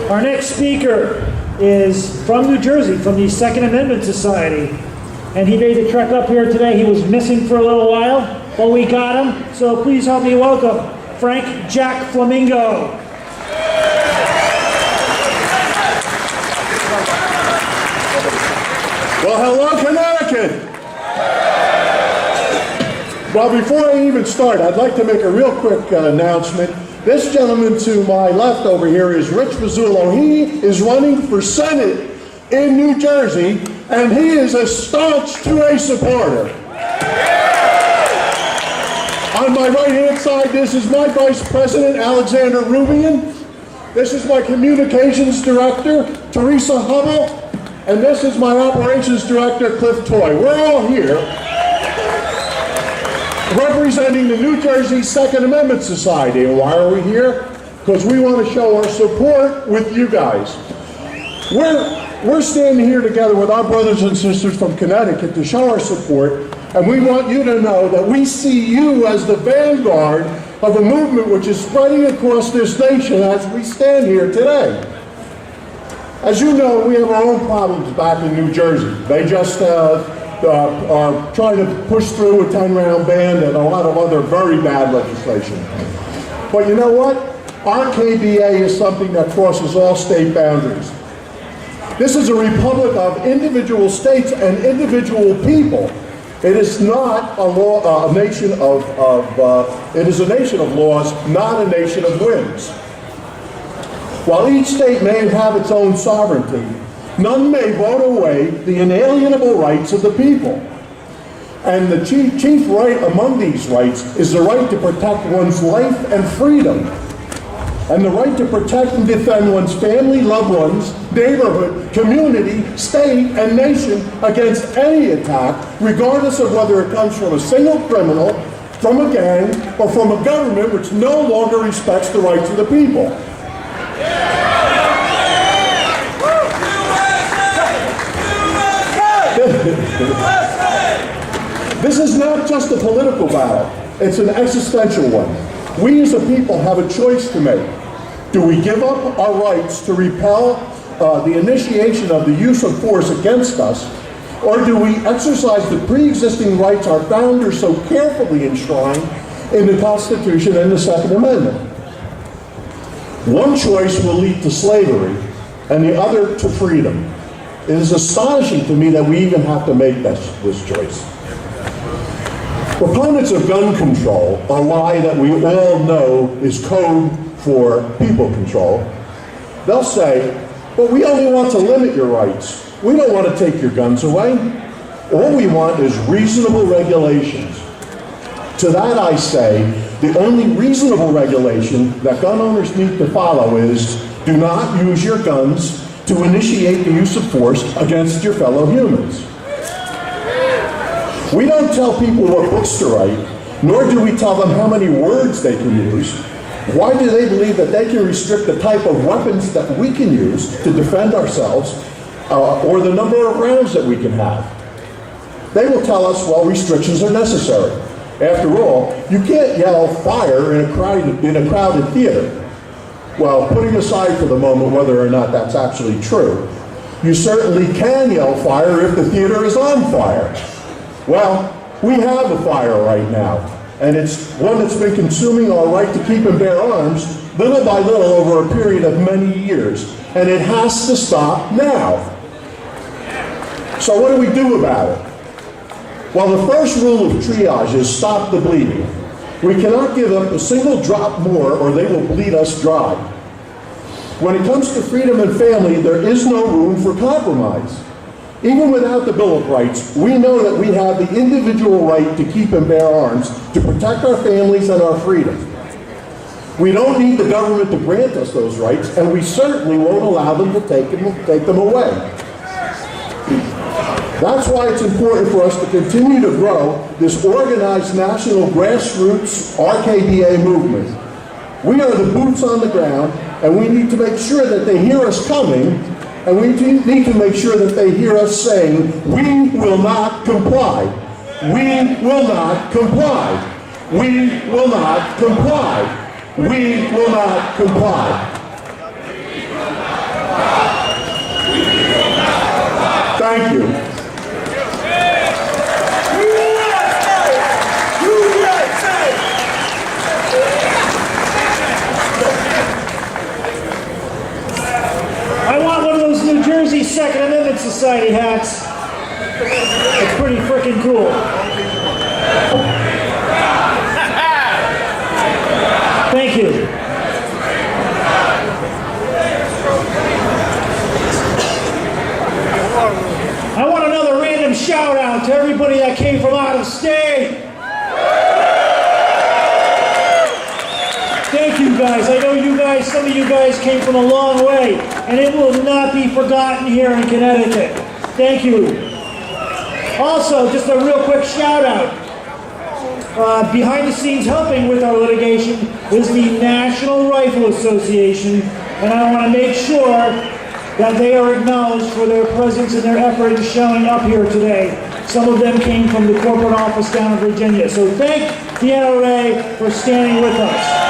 Our next speaker is from New Jersey, from the Second Amendment Society. And he made the trek up here today. He was missing for a little while, but we got him. So please help me welcome Frank Jack Fiamingo. Well, hello, Connecticut. Well, before I even start, I'd like to make a real quick announcement. This gentleman to my left over here is Rich Mazzullo. He is running for Senate in New Jersey, and he is a staunch 2A supporter. On my right-hand side, this is my Vice President, Alexander Rubian. This is my Communications Director, Teresa Hubble. And this is my Operations Director, Cliff Toy. We're all here representing the New Jersey Second Amendment Society. And why are we here? Because we want to show our support with you guys. We're standing here together with our brothers and sisters from Connecticut to show our support, and we want you to know that we see you as the vanguard of a movement which is spreading across this nation as we stand here today. As you know, we have our own problems back in New Jersey. They just are trying to push through a 10-round ban and a lot of other very bad legislation. But you know what? Our KBA is something that crosses all state boundaries. This is a republic of individual states and individual people. It is not a nation it is a nation of laws, not a nation of whims. While each state may have its own sovereignty, none may vote away the inalienable rights of the people. And the chief right among these rights is the right to protect one's life and freedom, and the right to protect and defend one's family, loved ones, neighborhood, community, state, and nation against any attack, regardless of whether it comes from a single criminal, from a gang, or from a government which no longer respects the rights of the people. This is not just a political battle, it's an existential one. We as a people have a choice to make. Do we give up our rights to repel the initiation of the use of force against us, or do we exercise the pre-existing rights our founders so carefully enshrined in the Constitution and the Second Amendment? One choice will lead to slavery, and the other to freedom. It is astonishing to me that we even have to make this choice. Proponents of gun control, a lie that we all know is code for people control, they'll say, but we only want to limit your rights. We don't want to take your guns away. All we want is reasonable regulations. To that I say, the only reasonable regulation that gun owners need to follow is, do not use your guns to initiate the use of force against your fellow humans. We don't tell people what books to write, nor do we tell them how many words they can use. Why do they believe that they can restrict the type of weapons that we can use to defend ourselves, or the number of rounds that we can have? They will tell us, well, restrictions are necessary. After all, you can't yell fire in a crowded theater. Well, putting aside for the moment whether or not that's actually true, you certainly can yell fire if the theater is on fire. Well, we have a fire right now, and it's one that's been consuming our right to keep and bear arms little by little over a period of many years, and it has to stop now. So what do we do about it? Well, the first rule of triage is stop the bleeding. We cannot give up a single drop more or they will bleed us dry. When it comes to freedom and family, there is no room for compromise. Even without the Bill of Rights, we know that we have the individual right to keep and bear arms to protect our families and our freedom. We don't need the government to grant us those rights, and we certainly won't allow them to take them away. That's why it's important for us to continue to grow this organized national grassroots RKBA movement. We are the boots on the ground, and we need to make sure that they hear us coming, and we need to make sure that they hear us saying, we will not comply. We will not comply. We will not comply. We will not comply. Second Amendment Society hats. It's pretty freaking cool. Thank you. I want another random shout out to everybody that came from out of state. Thank you guys. I know you guys, some of you guys came from a long way, and it will not be forgotten here in Connecticut. Thank you. Also, just a real quick shout out. Behind the scenes helping with our litigation is the National Rifle Association, and I want to make sure that they are acknowledged for their presence and their effort in showing up here today. Some of them came from the corporate office down in Virginia. So thank the NRA for standing with us.